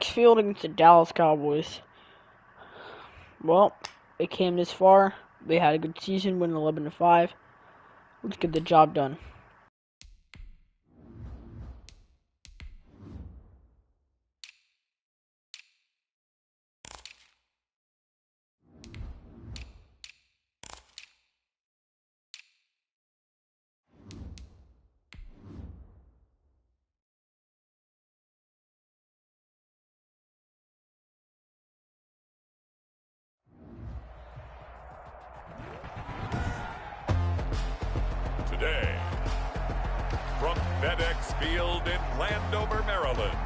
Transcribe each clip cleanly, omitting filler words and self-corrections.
FedEx Field against the Dallas Cowboys. Well, they came this far. They had a good season, winning 11-5. Let's get the job done. Today, from FedEx Field in Landover, Maryland,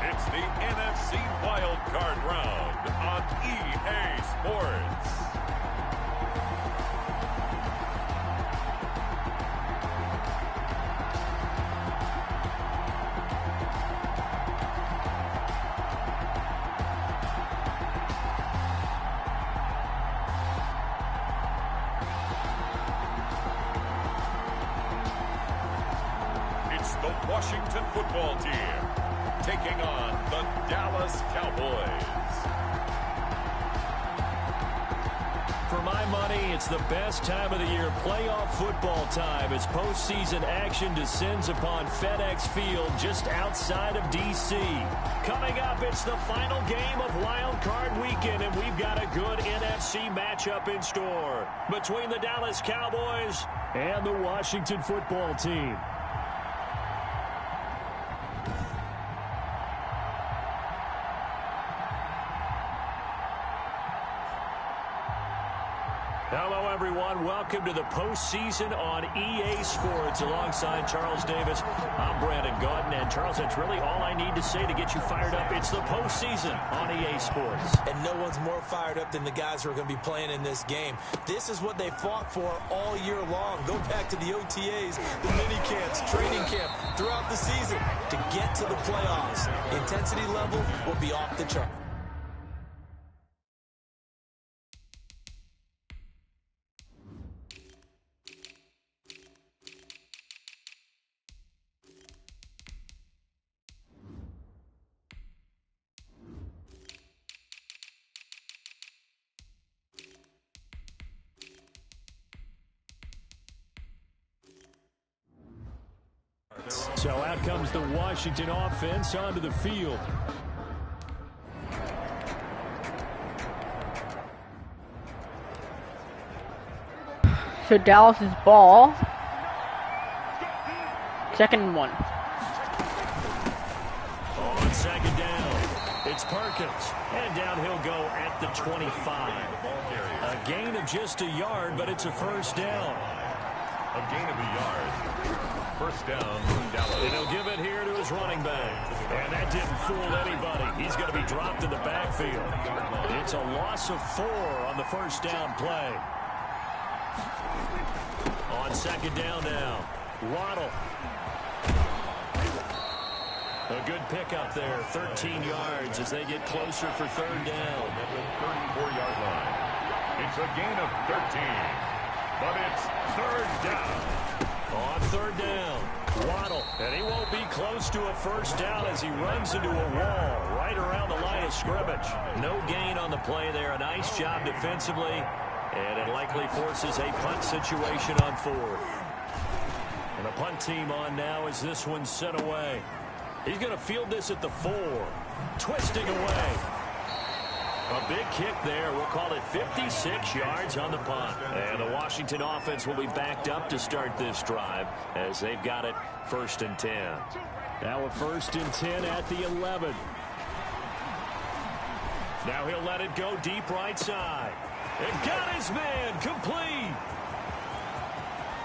it's the NFC Wild Card Round on EA Sports. The Washington football team taking on the Dallas Cowboys. For my money, it's the best time of the year, playoff football time, as postseason action descends upon FedEx Field just outside of D.C. Coming up, it's the final game of Wild Card Weekend, and we've got a good NFC matchup in store between the Dallas Cowboys and the Washington football team. Hello, everyone. Welcome to the postseason on EA Sports. Alongside Charles Davis, I'm Brandon Gaudin. And, Charles, that's really all I need to say to get you fired up. It's the postseason on EA Sports. And no one's more fired up than the guys who are going to be playing in this game. This is what they fought for all year long. Go back to the OTAs, the mini camps, training camp, throughout the season to get to the playoffs. Intensity level will be off the chart. So out comes the Washington offense onto the field. So Dallas's ball. 2nd and 1. On 2nd down, it's Perkins. And down he'll go at the 25. A gain of just a yard, but it's a first down. A gain of a yard. First down, Dallas. And he'll give it here to his running back. And that didn't fool anybody. He's going to be dropped in the backfield. It's a loss of 4 on the first down play. On 2nd down now, Waddle. A good pickup there, 13 yards as they get closer for 3rd down. At the 34-yard line. It's a gain of 13. But it's 3rd down. On 3rd down, Waddle. And he won't be close to a first down as he runs into a wall right around the line of scrimmage. No gain on the play there. A nice job defensively. And it likely forces a punt situation on 4th. And the punt team on now as this one's sent away. He's going to field this at the 4. Twisting away. A big kick there. We'll call it 56 yards on the punt. And the Washington offense will be backed up to start this drive as they've got it 1st and 10. Now a 1st and 10 at the 11. Now he'll let it go deep right side. And got his man complete.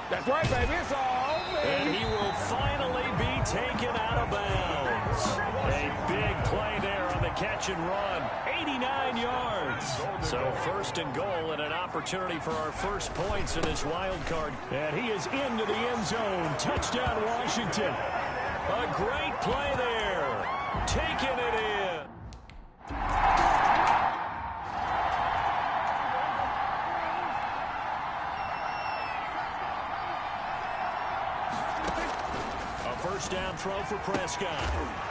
That's right, baby. It's all me. And he will finally be taken out of bounds. A big play there on the catch and run. 89 yards. So 1st and goal and an opportunity for our first points in this wild card. And he is into the end zone. Touchdown, Washington. A great play there. Taking it in. first down throw for Prescott.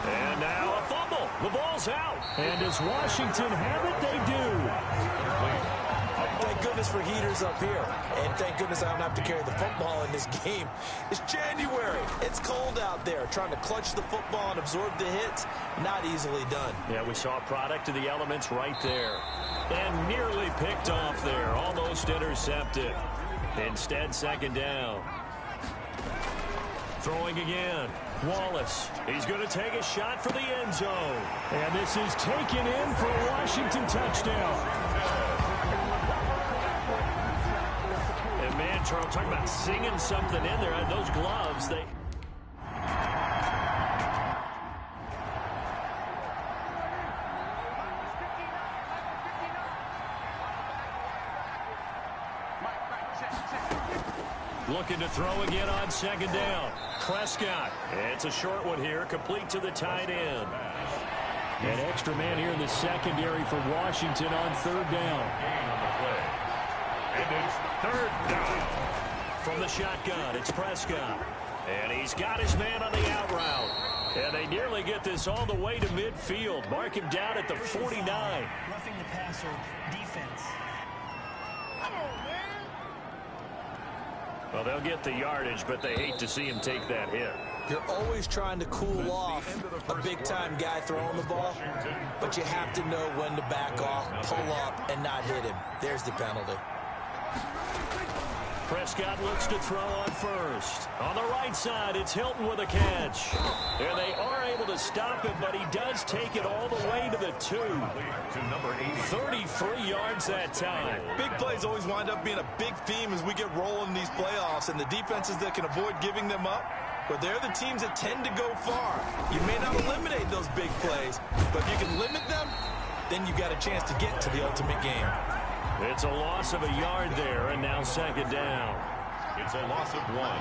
And now a fumble. The ball's out. And does Washington have it? They do. Thank goodness for heaters up here. And thank goodness I don't have to carry the football in this game. It's January. It's cold out there. Trying to clutch the football and absorb the hits, not easily done. Yeah, we saw a product of the elements right there. And nearly picked off there. Almost intercepted. Instead, second down. Throwing again. Wallace. He's going to take a shot for the end zone. And this is taken in for a Washington touchdown. And man, Charles, talking about singing something in there. Those gloves, they... Looking to throw again on second down. Prescott. It's a short one here, complete to the tight end. An extra man here in the secondary for Washington on third down. And it's third down. From the shotgun, it's Prescott. And he's got his man on the out route. And they nearly get this all the way to midfield. Mark him down at the 49. Roughing the passer defense. Well, they'll get the yardage, but they hate to see him take that hit. You're always trying to cool off a big-time guy throwing the ball, but you have to know when to back off, pull up, and not hit him. There's the penalty. Prescott looks to throw on first. On the right side, it's Hilton with a catch. And they are able to stop him, but he does take it all the way to the 2. To number 80. 33 yards that time. Big plays always wind up being a big theme as we get rolling in these playoffs, and the defenses that can avoid giving them up, but they're the teams that tend to go far. You may not eliminate those big plays, but if you can limit them, then you got a chance to get to the ultimate game. It's a loss of a yard there, and now second down. It's a loss of 1.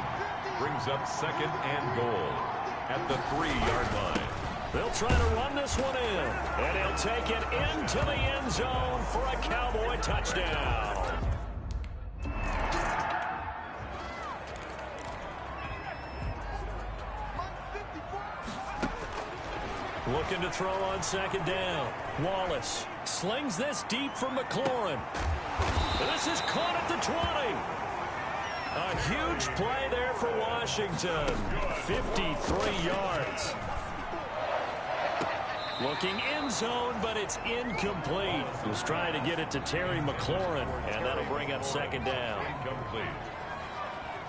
Brings up second and goal at the 3-yard line. They'll try to run this one in, and he'll take it into the end zone for a Cowboy touchdown. Looking to throw on second down. Wallace slings this deep for McLaurin. This is caught at the 20. A huge play there for Washington. 53 yards. Looking end zone, but it's incomplete. He was trying to get it to Terry McLaurin, and that'll bring up second down. Incomplete.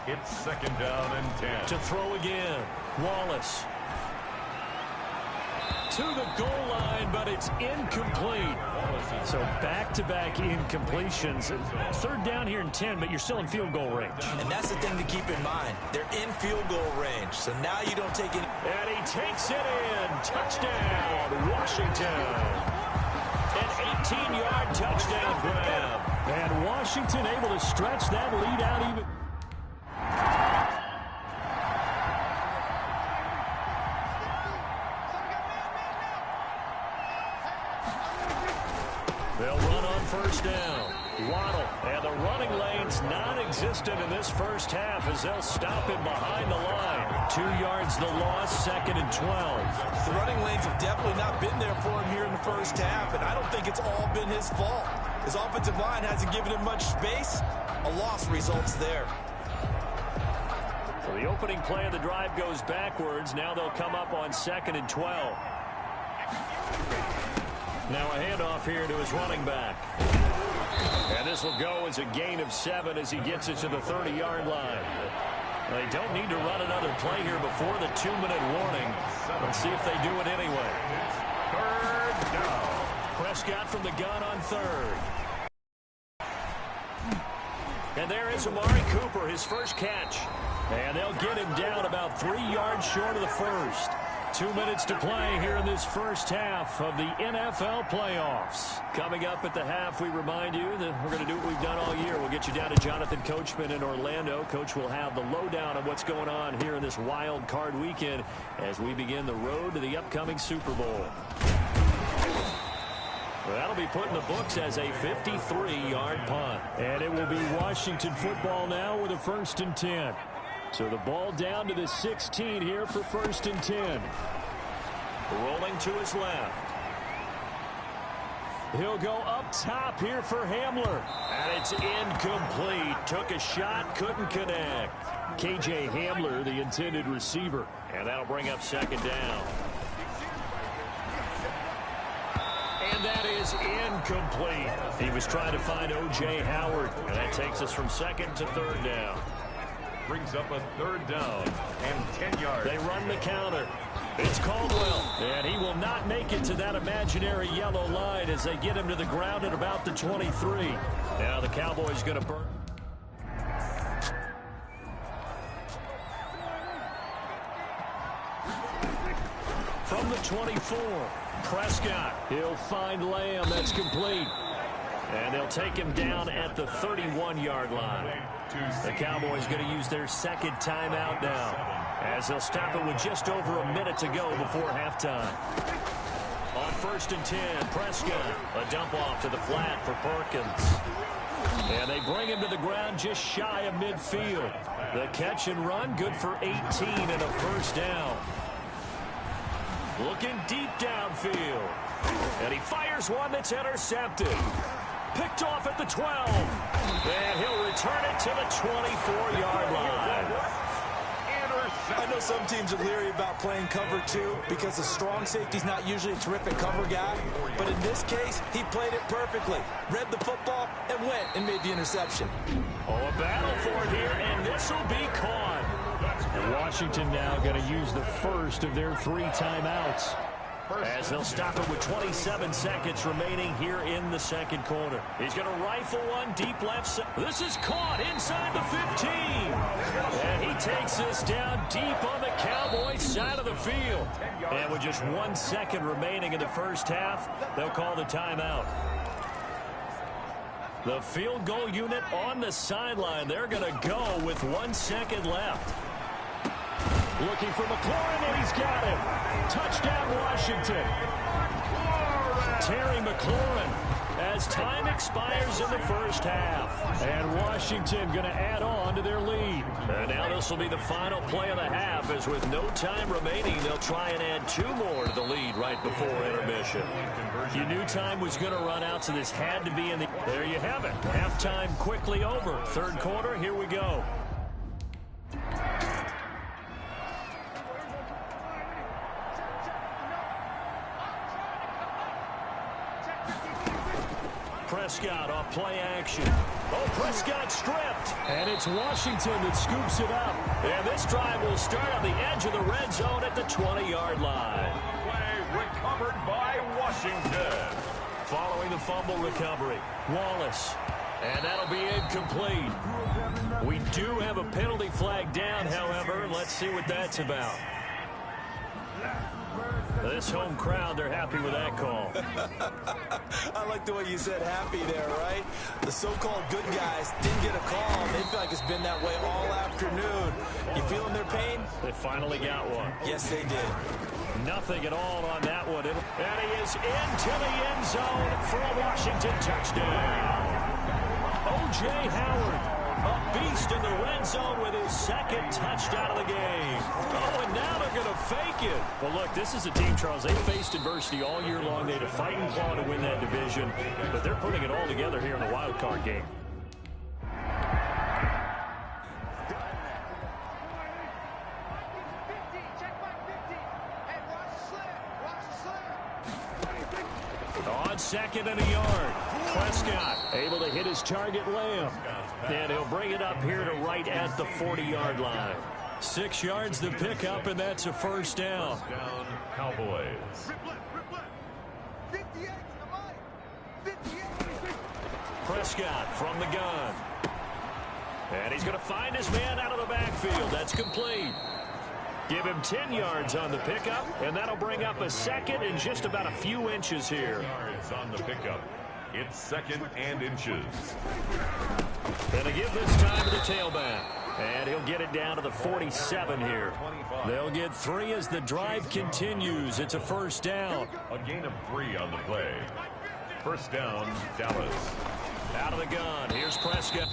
It's second down and 10. To throw again. Wallace. To the goal line, but it's incomplete. So back-to-back incompletions. Third down here in 10, but you're still in field goal range. And that's the thing to keep in mind. They're in field goal range, so now you don't take any... And he takes it in. Touchdown, Washington. An 18-yard touchdown grab. And Washington able to stretch that lead out even... They'll run on first down. Waddle, and the running lane's non-existent in this first half as they'll stop him behind the line. 2 yards the loss, second and 12. The running lanes have definitely not been there for him here in the first half, and I don't think it's all been his fault. His offensive line hasn't given him much space. A loss results there. So the opening play of the drive goes backwards. Now they'll come up on second and 12. Now a handoff here to his running back. And this will go as a gain of 7 as he gets it to the 30-yard line. They don't need to run another play here before the 2-minute warning. Let's see if they do it anyway. Third down. Prescott from the gun on third. And there is Amari Cooper, his first catch. And they'll get him down about 3 yards short of the first. 2 minutes to play here in this first half of the NFL playoffs. Coming up at the half, we remind you that we're going to do what we've done all year. We'll get you down to Jonathan Coachman in Orlando. Coach will have the lowdown of what's going on here in this wild card weekend as we begin the road to the upcoming Super Bowl. Well, that'll be put in the books as a 53-yard punt. And it will be Washington football now with a 1st and 10. So the ball down to the 16 here for 1st and 10. Rolling to his left. He'll go up top here for Hamler. And it's incomplete. Took a shot, couldn't connect. KJ Hamler, the intended receiver. And that'll bring up 2nd down. And that is incomplete. He was trying to find O.J. Howard. And that takes us from 2nd to 3rd down. Brings up a 3rd down and 10 yards. They run the counter. It's Caldwell. And he will not make it to that imaginary yellow line as they get him to the ground at about the 23. Now the Cowboys going to burn. From the 24, Prescott. He'll find Lamb. That's complete. And they'll take him down at the 31-yard line. The Cowboys going to use their 2nd timeout now, as they'll stop it with just over a minute to go before halftime. On 1st and 10, Prescott. A dump off to the flat for Perkins. And they bring him to the ground just shy of midfield. The catch and run, good for 18 and a 1st down. Looking deep downfield. And he fires one that's intercepted. Picked off at the 12. And he'll return it to the 24-yard line. I know some teams are leery about playing cover 2 because the strong safety's not usually a terrific cover guy. But in this case, he played it perfectly. Read the football and went and made the interception. Oh, a battle for it here, and this will be caught. And Washington now going to use the first of their 3 timeouts, as they'll stop it with 27 seconds remaining here in the 2nd quarter. He's going to rifle one deep left. This is caught inside the 15. And he takes this down deep on the Cowboys side of the field. And with just 1 second remaining in the first half, they'll call the timeout. The field goal unit on the sideline. They're going to go with 1 second left. Looking for McLaurin, and he's got him. Touchdown, Washington. Terry McLaurin, as time expires in the first half. And Washington going to add on to their lead. And now this will be the final play of the half, as with no time remaining, they'll try and add 2 more to the lead right before intermission. You knew time was going to run out, so this had to be in the... There you have it. Halftime quickly over. 3rd quarter, here we go. Prescott off play action. Oh, Prescott stripped. And it's Washington that scoops it up. And this drive will start on the edge of the red zone at the 20-yard line. Play recovered by Washington. Following the fumble recovery, Wallace. And that'll be incomplete. We do have a penalty flag down, however. Let's see what that's about. This home crowd, they're happy with that call. I like the way you said happy there, right? The so-called good guys didn't get a call. They feel like it's been that way all afternoon. You feeling their pain? They finally got one. Yes, they did. Nothing at all on that one. And he is into the end zone for a Washington touchdown. O.J. Howard, a beast in the red zone with his 2nd touchdown of the game. Oh, and now they're going to fake it. Well, look, this is a team, Charles. They faced adversity all year long. They had to fight and claw to win that division, but they're putting it all together here in the wild card game. On 2nd and a yard, Prescott able to hit his target, Lamb. And he'll bring it up here to right at the 40-yard line. 6 yards to pick up, and that's a 1st down. Cowboys. Prescott from the gun. And he's going to find his man out of the backfield. That's complete. Give him 10 yards on the pickup, and that'll bring up a 2nd and just about a few inches here. Yards on the pickup. It's 2nd and inches. Gonna give this time to the tailback. And he'll get it down to the 47 here. They'll get 3 as the drive continues. It's a 1st down. A gain of 3 on the play. 1st down, Dallas. Out of the gun. Here's Prescott.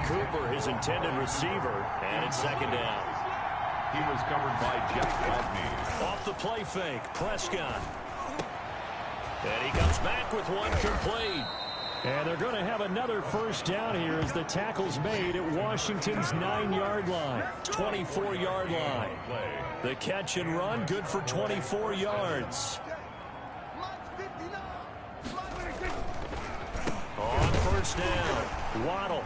Cooper, his intended receiver, and it's second down. He was covered by Jeff Gladney. Off the play fake, Prescott. And he comes back with one complete. And they're going to have another first down here as the tackle's made at Washington's 9-yard line. 24-yard line. The catch and run, good for 24 yards. On first down, Waddle.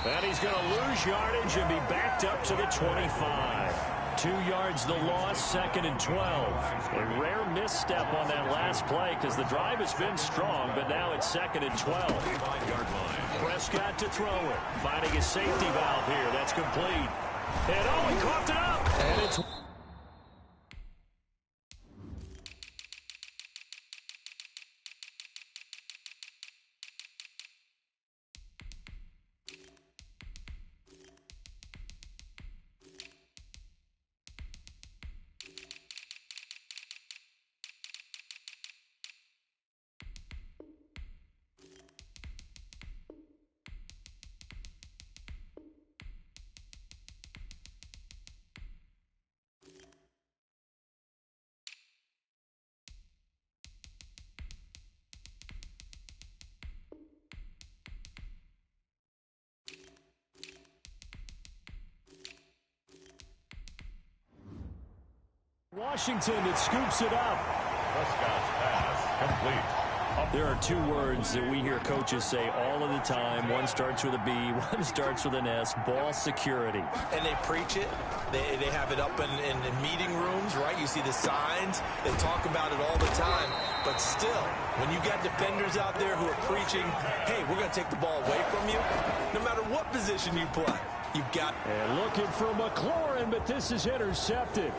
And he's going to lose yardage and be backed up to the 25. 2 yards the loss, second and 12. A rare misstep on that last play because the drive has been strong, but now it's second and 12. 5-yard line. Prescott to throw it. Finding his safety valve here. That's complete. And oh, he coughed it up. And it's... Washington that scoops it up. Prescott's pass complete. There are two words that we hear coaches say all of the time. One starts with a B, one starts with an S, ball security. And they preach it. They have it up in meeting rooms, right? You see the signs. They talk about it all the time. But still, when you got defenders out there who are preaching, hey, we're going to take the ball away from you, no matter what position you play, you've got... And looking for McLaurin, but this is intercepted.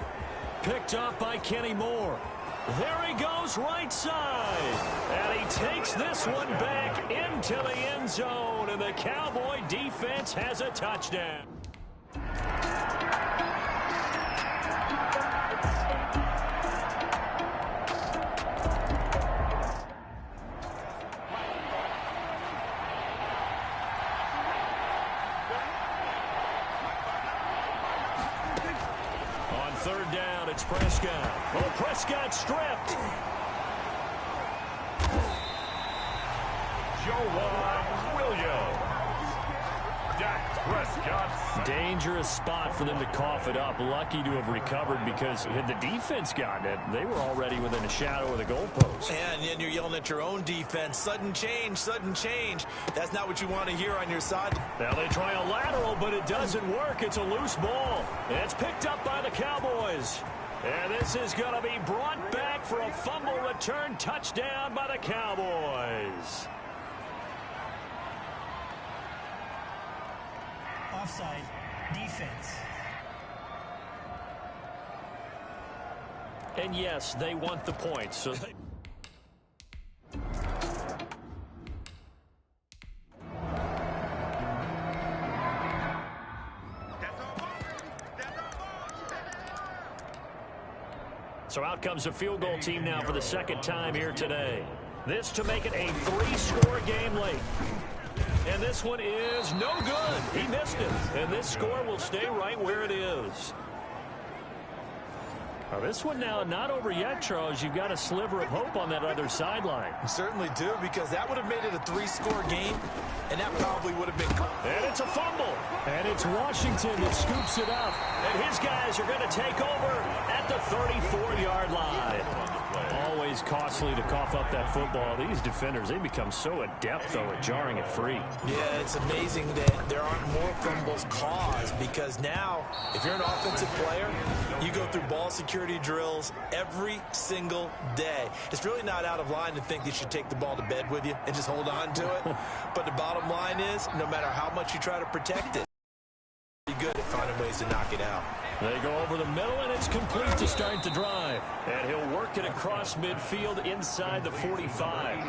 Picked off by Kenny Moore. There he goes right side. And he takes this one back into the end zone. And the Cowboy defense has a touchdown. On third down, it's Prescott. Oh, Prescott stripped. Joe Williams. Dak Prescott. Dangerous spot for them to cough it up. Lucky to have recovered because had the defense gotten it, they were already within a shadow of the goalpost. And then you're yelling at your own defense. Sudden change, sudden change. That's not what you want to hear on your side. Now they try a lateral, but it doesn't work. It's a loose ball. And it's picked up by the Cowboys. And this is going to be brought back for a fumble return touchdown by the Cowboys. Offside. Defense. And yes, they want the points. So they... So out comes a field goal team now for the second time here today. This to make it a 3-score game late. And this one is no good. He missed it. And this score will stay right where it is. Now this one now not over yet, Charles. You've got a sliver of hope on that other sideline. You certainly do, because that would have made it a 3-score game, and that probably would have been... And it's a fumble. And it's Washington that scoops it up. And his guys are going to take over at the 34-yard line. Always costly to cough up that football. These defenders, they become so adept, though, at jarring it free. Yeah, it's amazing that there aren't more fumbles caused, because now, if you're an offensive player, you go through ball security drills every single day. It's really not out of line to think you should take the ball to bed with you and just hold on to it. But the bottom line is, no matter how much you try to protect it, you're good at finding ways to knock it out. They go over the middle, and it's complete to start the drive. And he'll work it across midfield inside the 45.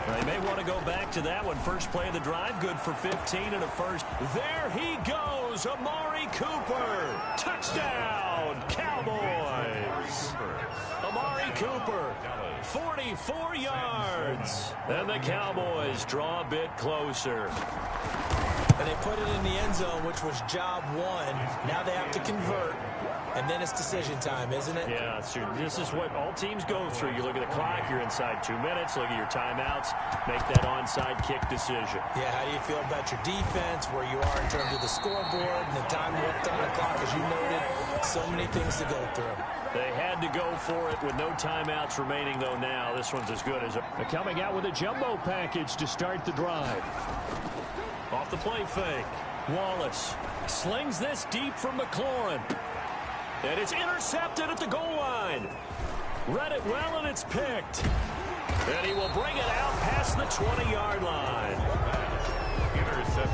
They may want to go back to that one. First play of the drive, good for 15 and a first. There he goes, Amari Cooper. Touchdown, Cowboys. Amari Cooper, 44 yards. And the Cowboys draw a bit closer. and they put it in the end zone, which was job one. Now they have to convert, and then it's decision time, isn't it? Yeah, so this is what all teams go through. You look at the clock, you're inside 2 minutes, look at your timeouts, make that onside kick decision. Yeah, how do you feel about your defense, where you are in terms of the scoreboard, and the time left on the clock, as you noted? So many things to go through. They had to go for it with no timeouts remaining, though, now. This one's as good as a... Coming out with a jumbo package to start the drive. Off the play fake. Wallace slings this deep from McLaurin. And it's intercepted at the goal line. Read it well, and it's picked. And he will bring it out past the 20-yard line.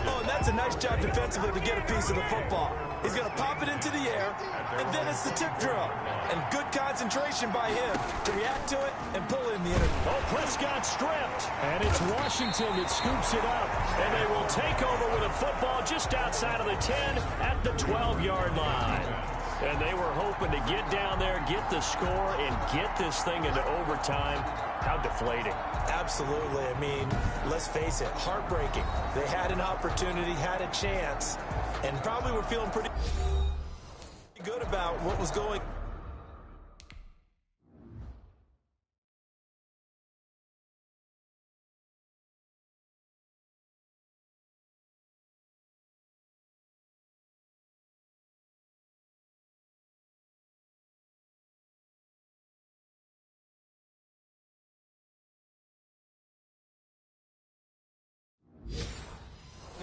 Oh, and that's a nice job defensively to get a piece of the football. He's going to pop it into the air, and then it's the tip drill. And good concentration by him to react to it and pull in the interception. Oh, Prescott stripped. And it's Washington that scoops it up. And they will take over with a football just outside of the 10 at the 12-yard line. And they were hoping to get down there, get the score, and get this thing into overtime. How deflating. Absolutely. I mean, let's face it, heartbreaking. They had an opportunity, had a chance, and probably were feeling pretty good about what was going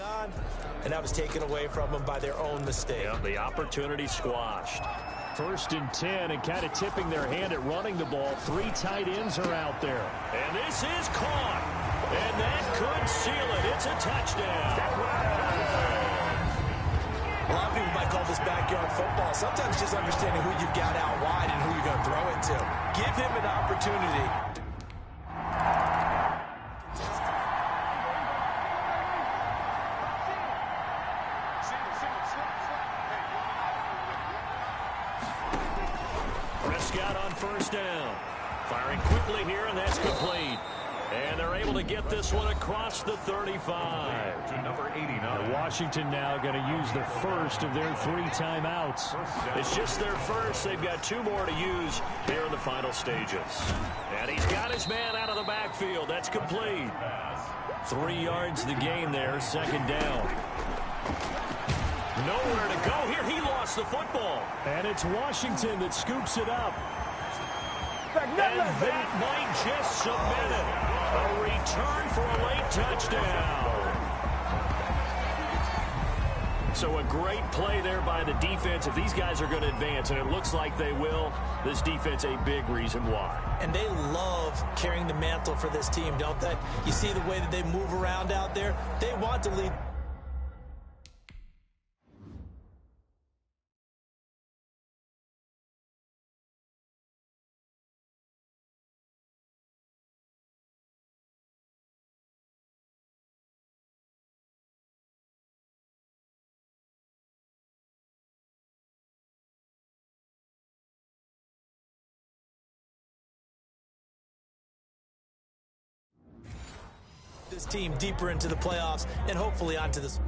on. And that was taken away from them by their own mistake. Yeah, the opportunity squashed. 1st and 10, and kind of tipping their hand at running the ball. 3 tight ends are out there. And this is caught. And that could seal it. It's a touchdown. A lot of people might call this backyard football. Sometimes just understanding who you've got out wide and who you're going to throw it to. Give him an opportunity. Prescott on 1st down. Firing quickly here, and that's complete. And they're able to get this one across the 35. To number 89. And Washington now going to use the first of their 3 timeouts. It's just their first. They've got 2 more to use here in the final stages. And he's got his man out of the backfield. That's complete. 3 yards the gain there, 2nd down. Nowhere to go here. He lost the football. And it's Washington that scoops it up. And that might just submit it. A return for a late touchdown. So a great play there by the defense. If these guys are going to advance, and it looks like they will, this defense a big reason why. And they love carrying the mantle for this team, don't they? You see the way that they move around out there? They want to lead. This team deeper into the playoffs and hopefully onto this.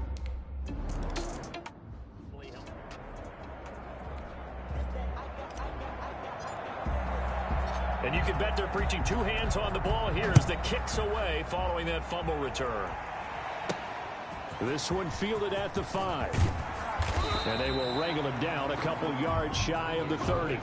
And you can bet they're preaching 2 hands on the ball here as the kick's away following that fumble return. This one fielded at the 5. And they will wrangle him down a couple yards shy of the 30.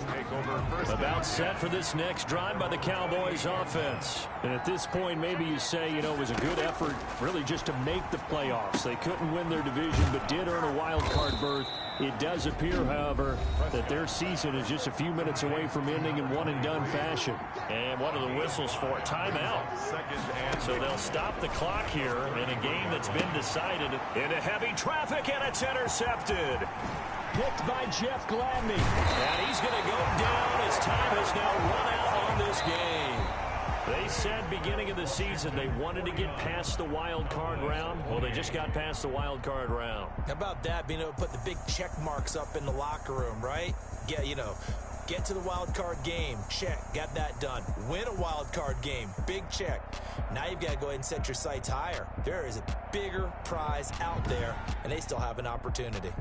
About set for this next drive by the Cowboys offense. And at this point, maybe you say, you know, it was a good effort really just to make the playoffs. They couldn't win their division, but did earn a wild card berth. It does appear, however, that their season is just a few minutes away from ending in one-and-done fashion. And one of the whistles for a timeout. So they'll stop the clock here in a game that's been decided into heavy traffic, and it's intercepted. Picked by Jeff Gladney. And he's going to go down as time has now run out on this game. They said beginning of the season they wanted to get past the wild card round. Well, they just got past the wild card round. How about that, being able to put the big check marks up in the locker room, right? Yeah, you know, Get to the wild card game. Check. Got that done. Win a wild card game. Big check. Now you've got to go ahead and set your sights higher. There is a bigger prize out there, and they still have an opportunity.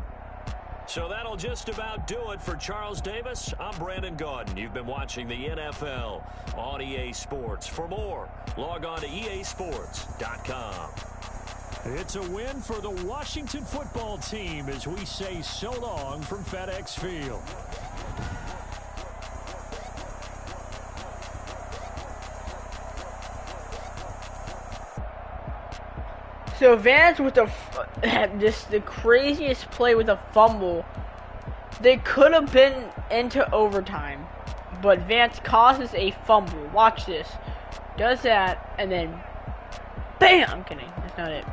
So that'll just about do it for Charles Davis. I'm Brandon Gaudin. You've been watching the NFL on EA Sports. For more, log on to easports.com. It's a win for the Washington football team as we say so long from FedEx Field. So Vance with just the craziest play with a fumble. They could have been into overtime, but Vance causes a fumble. Watch this. Does that, and then bam! I'm kidding. That's not it.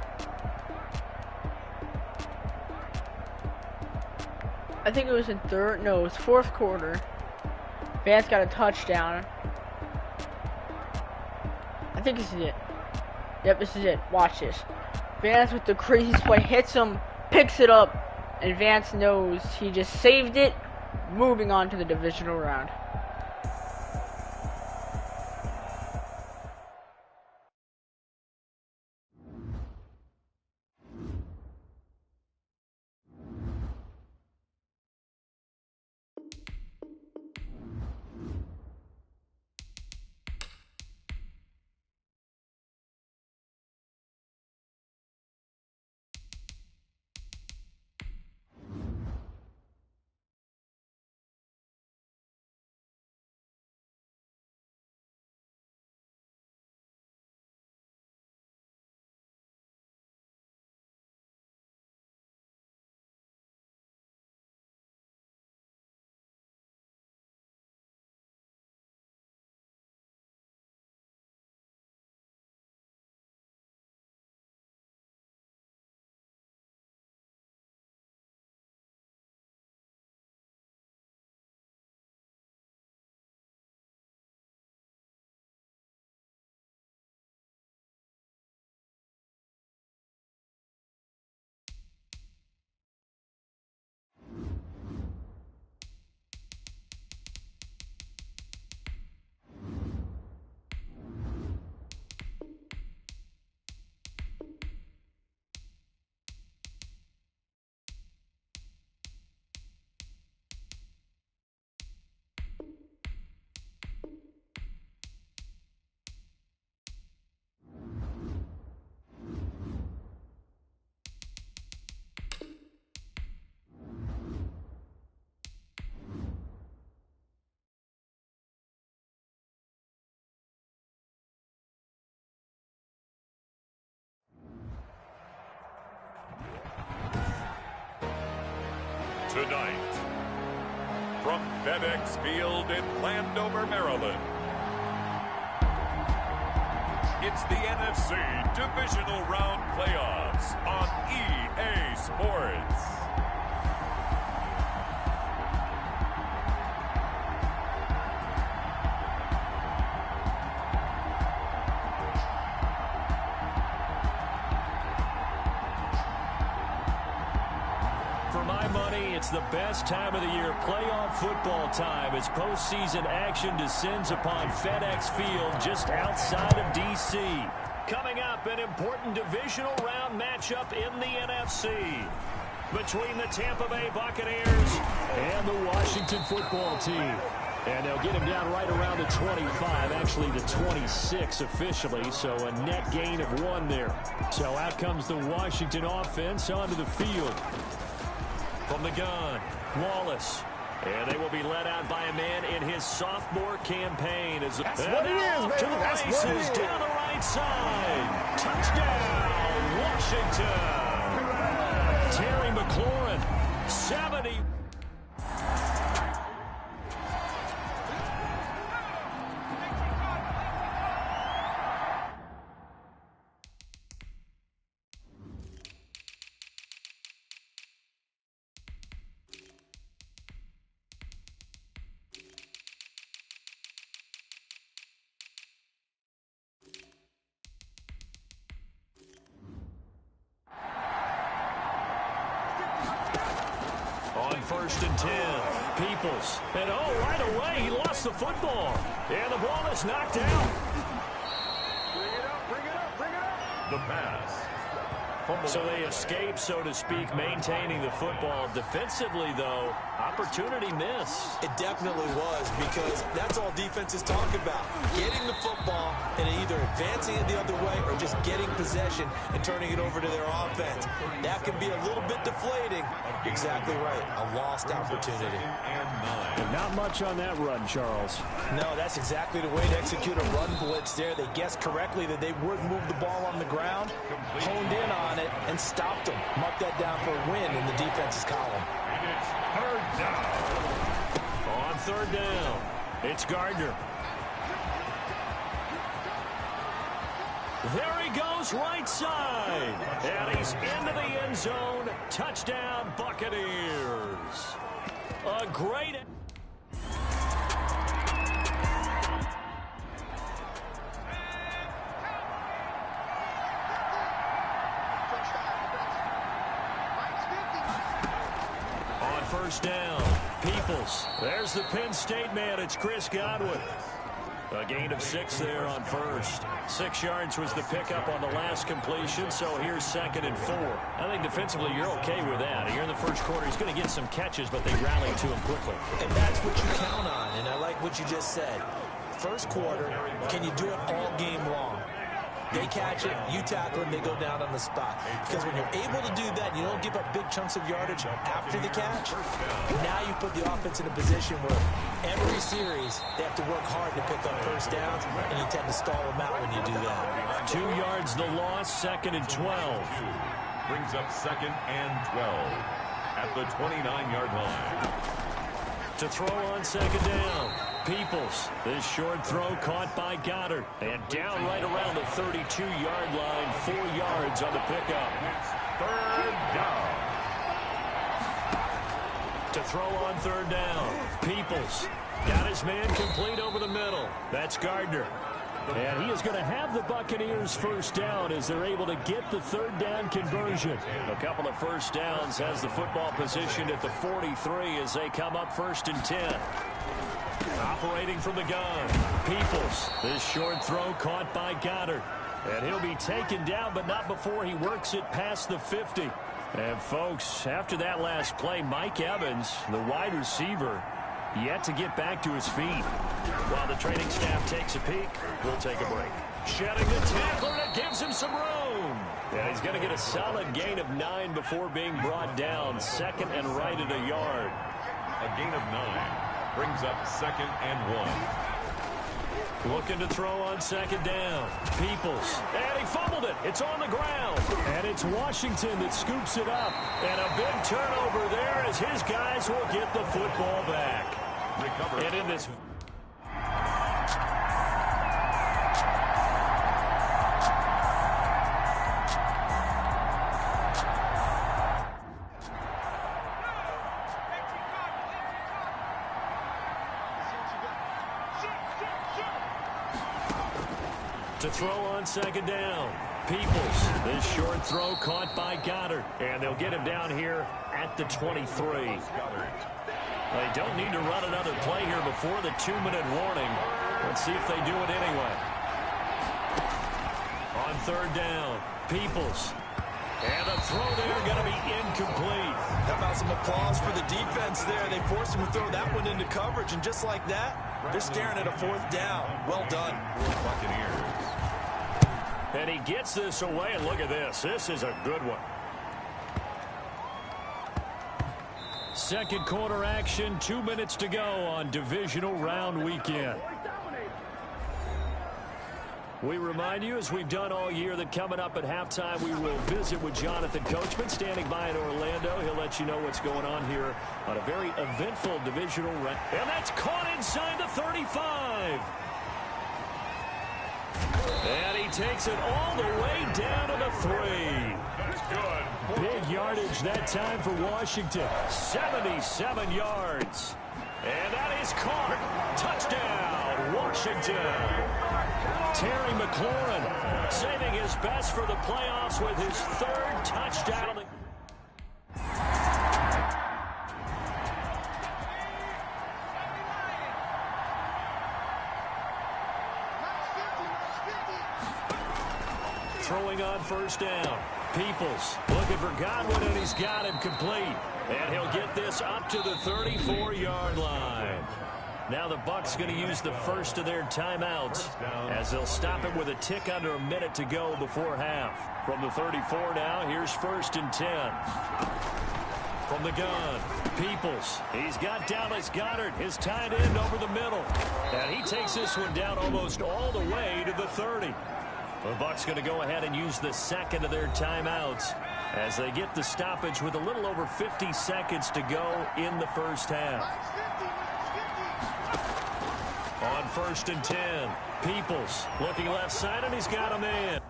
I think it was in third. No, it was fourth quarter. Vance got a touchdown. I think this is it. Yep, this is it. Watch this. Vance with the craziest play hits him, picks it up, and Vance knows he just saved it, moving on to the divisional round. Tonight, from FedEx Field in Landover, Maryland, it's the NFC Divisional Round Playoffs on EA Sports. It's the best time of the year, playoff football time, as postseason action descends upon FedEx Field just outside of D.C. Coming up, an important divisional round matchup in the NFC between the Tampa Bay Buccaneers and the Washington football team. And they'll get him down right around the 25, actually the 26 officially, so a net gain of 1 there. So out comes the Washington offense onto the field. From the gun, Wallace. And they will be led out by a man in his sophomore campaign. As That's what it is, baby. To the That's races, what it is. down the right side. Touchdown, Washington. Terry McLaurin, 70. On on 1st and 10. Peoples. And right away, he lost the football. And the ball is knocked out. Bring it up. The pass. So they escape, so to speak, maintaining the football. Defensively, though, opportunity miss. It definitely was, because that's all defenses talk about. Getting the football and either advancing it the other way or just getting possession and turning it over to their offense. That can be a little bit deflating. Exactly right. A lost opportunity. And not much on that run, Charles. No, that's exactly the way to execute a run blitz there. They guessed correctly that they would move the ball on the ground, honed in on it, and stopped them. Mark that down for a win in the defense's column. And it's 3rd down. On 3rd down, it's Gardner. There he goes, right side. And he's into the end zone. Touchdown, Buccaneers. A great... On 1st down, Peoples. There's the Penn State man. It's Chris Godwin. A gain of 6 there on 1st. 6 yards was the pickup on the last completion, so here's 2nd and 4. I think defensively you're okay with that. Here in the first quarter, he's going to get some catches, but they rally to him quickly. And that's what you count on, and I like what you just said. First quarter, can you do it all game long? They catch it, you tackle them, they go down on the spot. Because when you're able to do that, you don't give up big chunks of yardage after the catch. Now you put the offense in a position where every series they have to work hard to pick up first downs, and you tend to stall them out when you do that. 2 yards the loss, 2nd and 12. Brings up 2nd and 12 at the 29-yard line. To throw on 2nd down. Peoples. This short throw caught by Goddard. And down right around the 32-yard line. 4 yards on the pickup. 3rd down. To throw on 3rd down. Peoples. Got his man complete over the middle. That's Gardner. And he is going to have the Buccaneers first down as they're able to get the 3rd down conversion. A couple of first downs has the football positioned at the 43 as they come up 1st and 10. Operating from the gun, Peoples. This short throw caught by Goddard. And he'll be taken down, but not before he works it past the 50. And, folks, after that last play, Mike Evans, the wide receiver, yet to get back to his feet. While the training staff takes a peek, we'll take a break. Shedding the tackler, and it gives him some room. And he's going to get a solid gain of 9 before being brought down. 2nd and right at a yard. A gain of 9. Brings up 2nd and 1. Looking to throw on 2nd down. Peoples. And he fumbled it. It's on the ground. And it's Washington that scoops it up. And a big turnover there as his guys will get the football back. Recovered. And in this... To throw on 2nd down. Peoples. This short throw caught by Goddard. And they'll get him down here at the 23. They don't need to run another play here before the 2-minute warning. Let's see if they do it anyway. On 3rd down, Peoples. And the throw there going to be incomplete. How about some applause for the defense there? They forced him to throw that one into coverage, and just like that, they're staring at a 4th down. Well done. Buccaneers. And he gets this away, and look at this. This is a good one. Second quarter action, 2 minutes to go on divisional round weekend. We remind you, as we've done all year, that coming up at halftime, we will visit with Jonathan Coachman, standing by in Orlando. He'll let you know what's going on here on a very eventful divisional round. And that's caught inside the 35. And he takes it all the way down to the 3. That's good. Big yardage that time for Washington. 77 yards. And that is caught. Touchdown, Washington. Terry McLaurin saving his best for the playoffs with his 3rd touchdown. Throwing on first down. Peoples looking for Godwin, and he's got him complete. And he'll get this up to the 34-yard line. Now the Bucs going to use the first of their timeouts as they'll stop it with a tick under a minute to go before half. From the 34 now, here's 1st and 10. From the gun, Peoples. He's got Dallas Goedert, his tight end, over the middle. And he takes this one down almost all the way to the 30. The Bucs going to go ahead and use the second of their timeouts as they get the stoppage with a little over 50 seconds to go in the first half. On 1st and 10, Peoples looking left side, and he's got a man.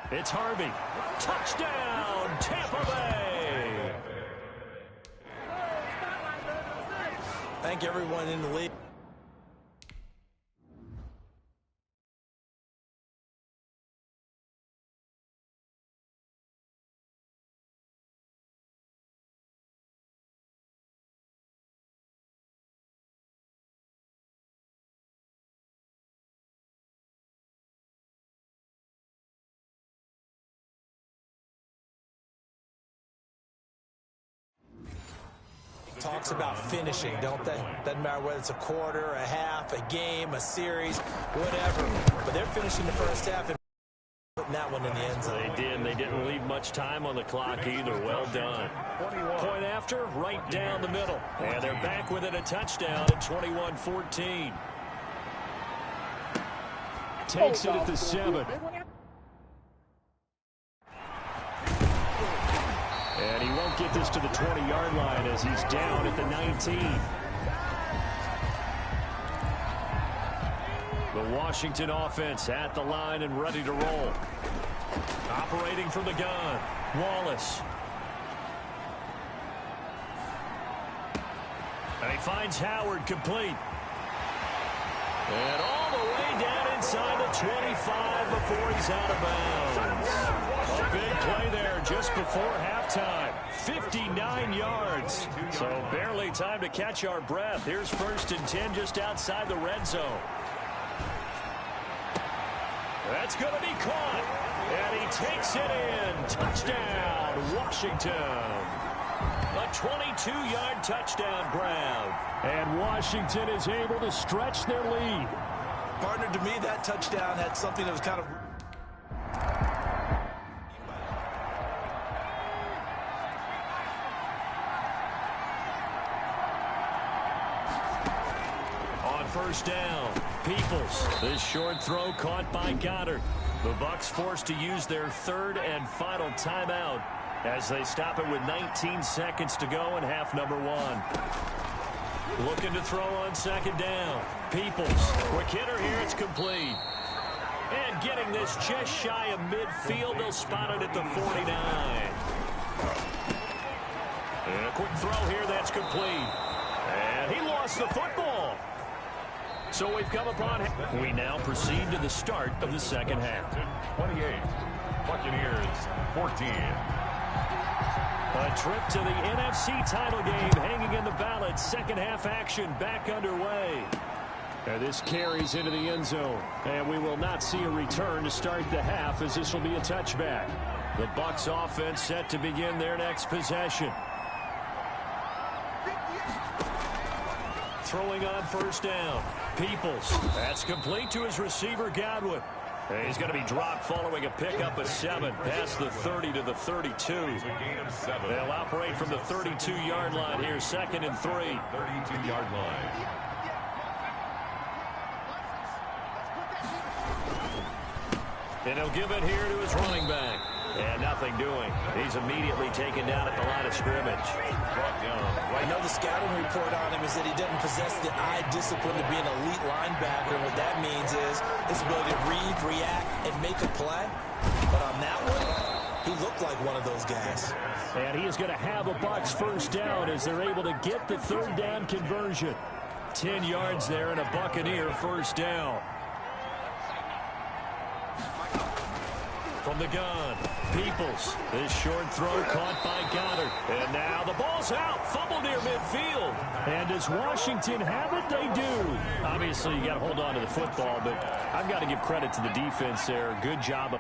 It's Harvey. Touchdown, Tampa Bay. Thank everyone in the league. Talks about finishing, don't they? Doesn't matter whether it's a quarter, a half, a game, a series, whatever. But they're finishing the first half and putting that one in the end zone. They did. They didn't leave much time on the clock either. Well done. Point after, right down the middle. And they're back within a touchdown at 21-14. Takes it at the 7. And he won't get this to the 20-yard line as he's down at the 19. The Washington offense at the line and ready to roll. Operating from the gun, Wallace. And he finds Howard complete. And all the way down inside the 25 before he's out of bounds. A big play there just before halftime. 59 yards. So barely time to catch our breath. Here's 1st and 10 just outside the red zone. That's going to be caught. And he takes it in. Touchdown, Washington. A 22-yard touchdown grab. And Washington is able to stretch their lead. Partner, to me, that touchdown had something that was kind of... On 1st down, Peoples. This short throw caught by Goedert. The Bucs forced to use their 3rd and final timeout as they stop it with 19 seconds to go in half number 1. Looking to throw on 2nd down. Peoples. Quick hitter here. It's complete. And getting this just shy of midfield. They'll spot it at the 49. And a quick throw here. That's complete. And he lost the football. So we've come upon... We now proceed to the start of the second half. 28. Buccaneers 14. A trip to the NFC title game hanging in the balance. Second half action back underway. And this carries into the end zone. And we will not see a return to start the half as this will be a touchback. The Bucs offense set to begin their next possession. Throwing on 1st down. Peoples. That's complete to his receiver, Godwin. And he's going to be dropped following a pickup of 7 past the 30 to the 32. They'll operate from the 32-yard line here, 2nd and 3. 32-yard line. And he'll give it here to his running back. And nothing doing. He's immediately taken down at the line of scrimmage. I know the scouting report on him is that he doesn't possess the eye discipline to be an elite linebacker. What that means is his ability to read, react, and make a play. But on that one, he looked like one of those guys. And he is going to have a Bucs 1st down as they're able to get the 3rd down conversion. 10 yards there and a Buccaneer 1st down. From the gun, Peoples. This short throw caught by Goedert. And now the ball's out. Fumble near midfield. And does Washington have it? They do. Obviously, you got to hold on to the football, but I've got to give credit to the defense there. Good job.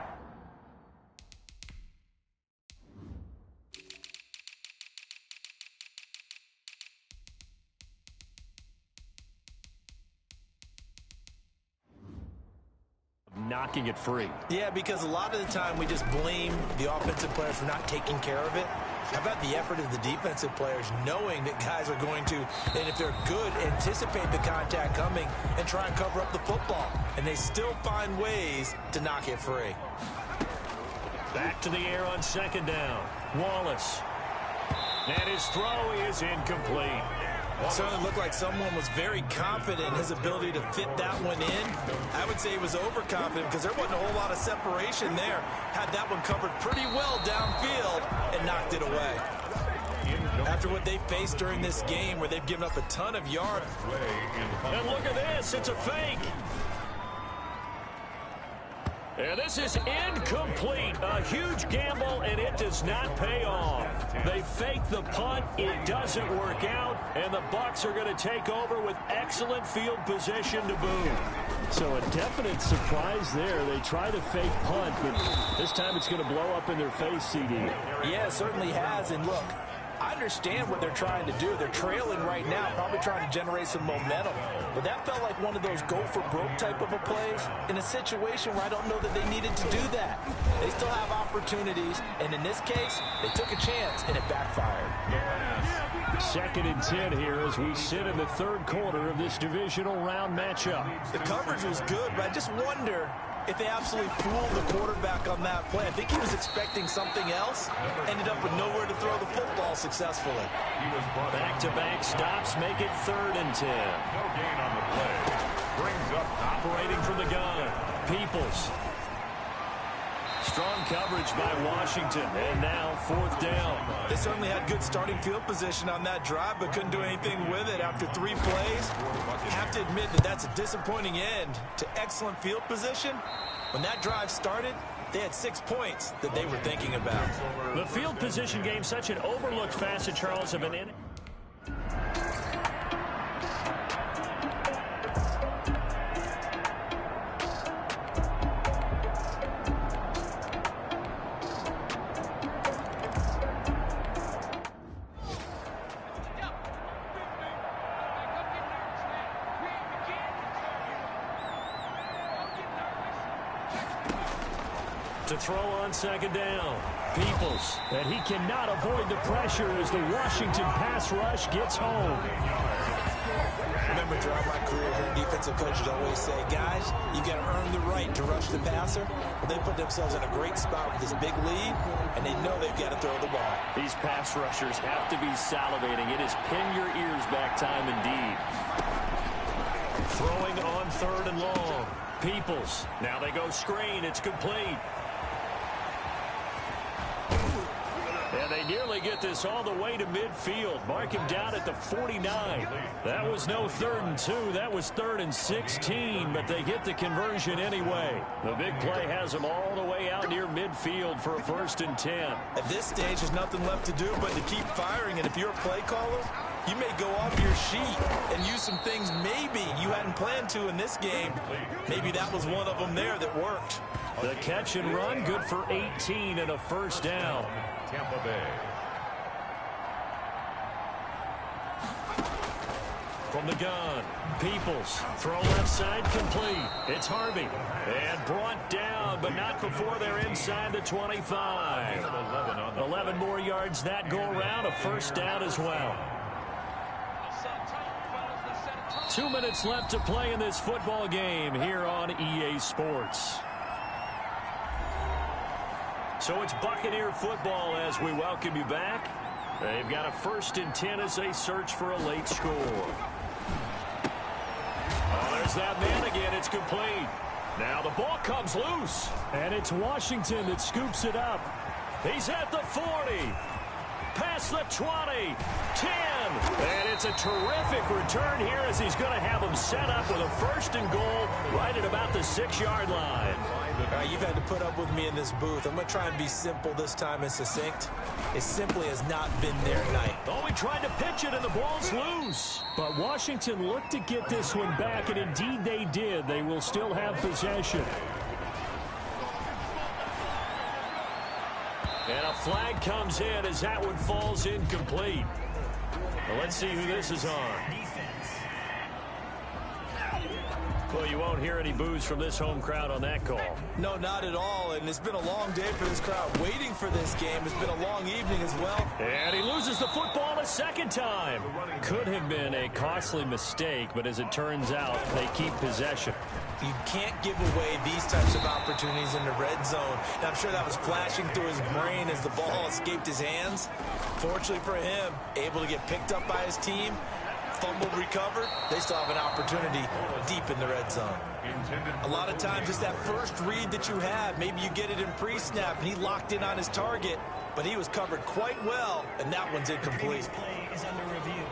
knocking it free. Yeah, because a lot of the time we just blame the offensive players for not taking care of it. How about the effort of the defensive players knowing that guys are going to, and if they're good, anticipate the contact coming and try and cover up the football. And they still find ways to knock it free. Back to the air on second down. Wallace. And his throw is incomplete. It certainly looked like someone was very confident in his ability to fit that one in. I would say he was overconfident because there wasn't a whole lot of separation there. Had that one covered pretty well downfield and knocked it away. After what they faced during this game where they've given up a ton of yards. And look at this. It's a fake. And this is incomplete. A huge gamble, and it does not pay off. They fake the punt. It doesn't work out, and the Bucs are going to take over with excellent field position to boot. So a definite surprise there. They try to fake punt, but this time it's going to blow up in their face, CD. Yeah, it certainly has. And look, I understand what they're trying to do. They're trailing right now, probably trying to generate some momentum. But that felt like one of those go-for-broke type of a plays in a situation where I don't know that they needed to do that. They still have opportunities, and in this case, they took a chance, and it backfired. 2nd and 10 here as we sit in the third quarter of this divisional round matchup. The coverage was good, but I just wonder if they absolutely fooled the quarterback on that play. I think he was expecting something else, ended up with nowhere to throw the football successfully. Back-to-back stops make it 3rd and 10. No gain on the play. Brings up Operating from the gun, Peoples. Strong coverage by Washington, and now 4th down. They certainly had good starting field position on that drive, but couldn't do anything with it after 3 plays. I have to admit that that's a disappointing end to excellent field position. When that drive started, they had 6 points that they were thinking about. The field position game, such an overlooked facet, Charles, of an inning. To throw on 2nd down. Peoples. And he cannot avoid the pressure as the Washington pass rush gets home. Remember, throughout my career here, defensive coaches always say, guys, you got to earn the right to rush the passer. Well, they put themselves in a great spot with this big lead, and they know they've got to throw the ball. These pass rushers have to be salivating. It is pin your ears back time indeed. Throwing on 3rd and long. Peoples. Now they go screen. It's complete. And they nearly get this all the way to midfield. Mark him down at the 49. That was no 3rd and 2. That was 3rd and 16, but they get the conversion anyway. The big play has them all the way out near midfield for a 1st and 10. At this stage, there's nothing left to do but to keep firing. And if you're a play caller, you may go off your sheet and use some things maybe you hadn't planned to in this game. Maybe that was one of them there that worked. The catch and run, good for 18 and a 1st down. Tampa Bay. From the gun, Peoples. Throw left side, complete. It's Harvey. And brought down, but not before they're inside the 25. 11 more yards that go around, a 1st down as well. 2 minutes left to play in this football game here on EA Sports. So it's Buccaneer football as we welcome you back. They've got a 1st and 10 as they search for a late score. Oh, there's that man again. It's complete. Now the ball comes loose. And it's Washington that scoops it up. He's at the 40. Past the 20. 10. And it's a terrific return here as he's going to have them set up with a 1st and goal right at about the 6-yard line. All right, you've had to put up with me in this booth. I'm going to try and be simple this time and succinct. It simply has not been their night. Oh, he tried to pitch it, and the ball's loose. But Washington looked to get this one back, and indeed they did. They will still have possession. And a flag comes in as that one falls incomplete. Well, let's see who this is on. Defense. Well, you won't hear any boos from this home crowd on that call. No, not at all, and it's been a long day for this crowd. Waiting for this game. It's been a long evening as well. And he loses the football a second time. Could have been a costly mistake, but as it turns out, they keep possession. You can't give away these types of opportunities in the red zone. And I'm sure that was flashing through his brain as the ball escaped his hands. Fortunately for him, able to get picked up by his team. Fumble recovered, they still have an opportunity deep in the red zone. A lot of times it's that first read that you have. Maybe you get it in pre-snap, and he locked in on his target, but he was covered quite well, and that one's incomplete. This play is under review.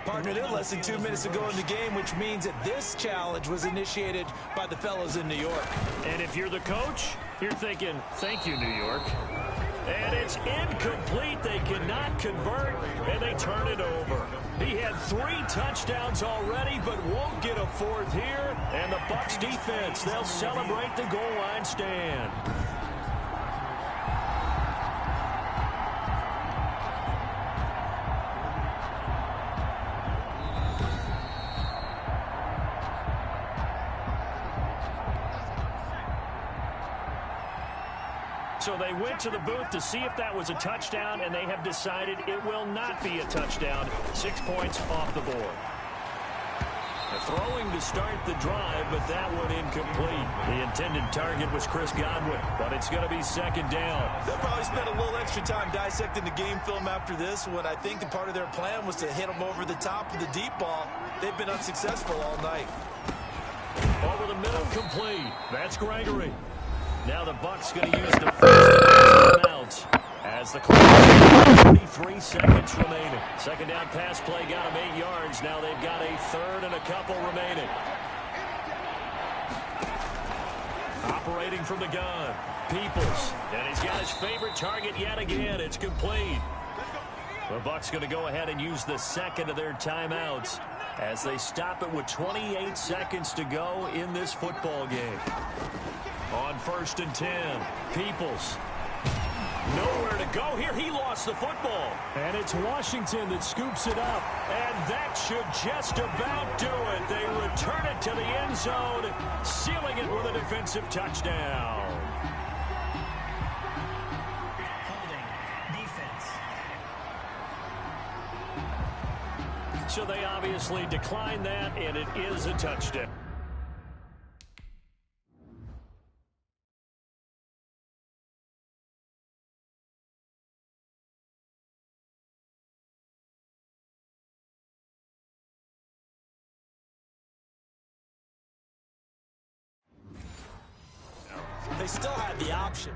Partner, they're less than 2 minutes ago in the game, which means that this challenge was initiated by the fellows in New York. And if you're the coach, you're thinking, thank you, New York. And it's incomplete. They cannot convert, and they turn it over. He had 3 touchdowns already, but won't get a 4th here. And the Bucs defense, they'll celebrate the goal line stand. So they went to the booth to see if that was a touchdown, and they have decided it will not be a touchdown. 6 points off the board. Throwing to start the drive, but that one incomplete. The intended target was Chris Godwin, but it's going to be second down. They'll probably spend a little extra time dissecting the game film after this one. I think the part of their plan was to hit them over the top of the deep ball. They've been unsuccessful all night. Over the middle, complete. That's Gregory. Now the Bucs going to use the first timeouts as the clock 23 seconds remaining. Second down pass play got them 8 yards. Now they've got a third and a couple remaining. Operating from the gun, Peoples, and he's got his favorite target yet again. It's complete. The Bucs going to go ahead and use the second of their timeouts as they stop it with 28 seconds to go in this football game. On 1st and 10, Peoples. Nowhere to go here. He lost the football. And it's Washington that scoops it up. And that should just about do it. They return it to the end zone, sealing it with a defensive touchdown. Holding. Defense. So they obviously declined that, and it is a touchdown. They still had the option.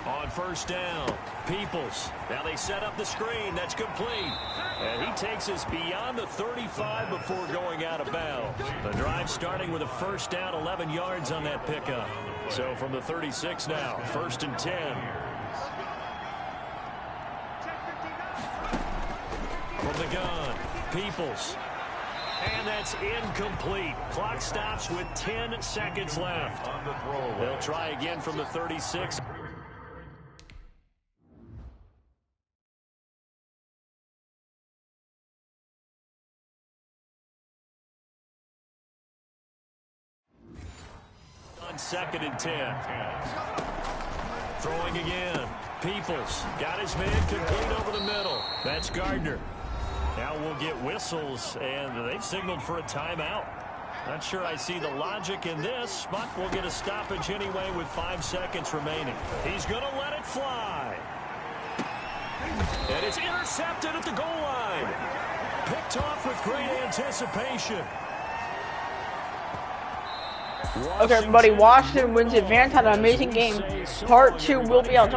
On 1st down, Peoples. Now they set up the screen. That's complete. And he takes us beyond the 35 before going out of bounds. The drive starting with a 1st down, 11 yards on that pickup. So from the 36 now, 1st and 10. From the gun, Peoples. And that's incomplete. Clock stops with 10 seconds left. They'll try again from the 36. On 2nd and 10. Throwing again. Peoples got his man complete over the middle. That's Gardner. Now we'll get whistles, and they've signaled for a timeout. Not sure I see the logic in this, but we'll get a stoppage anyway with 5 seconds remaining. He's going to let it fly. And it's intercepted at the goal line. Picked off with great anticipation. Okay, everybody, Washington wins it. Vance had an amazing game. Part 2 will be out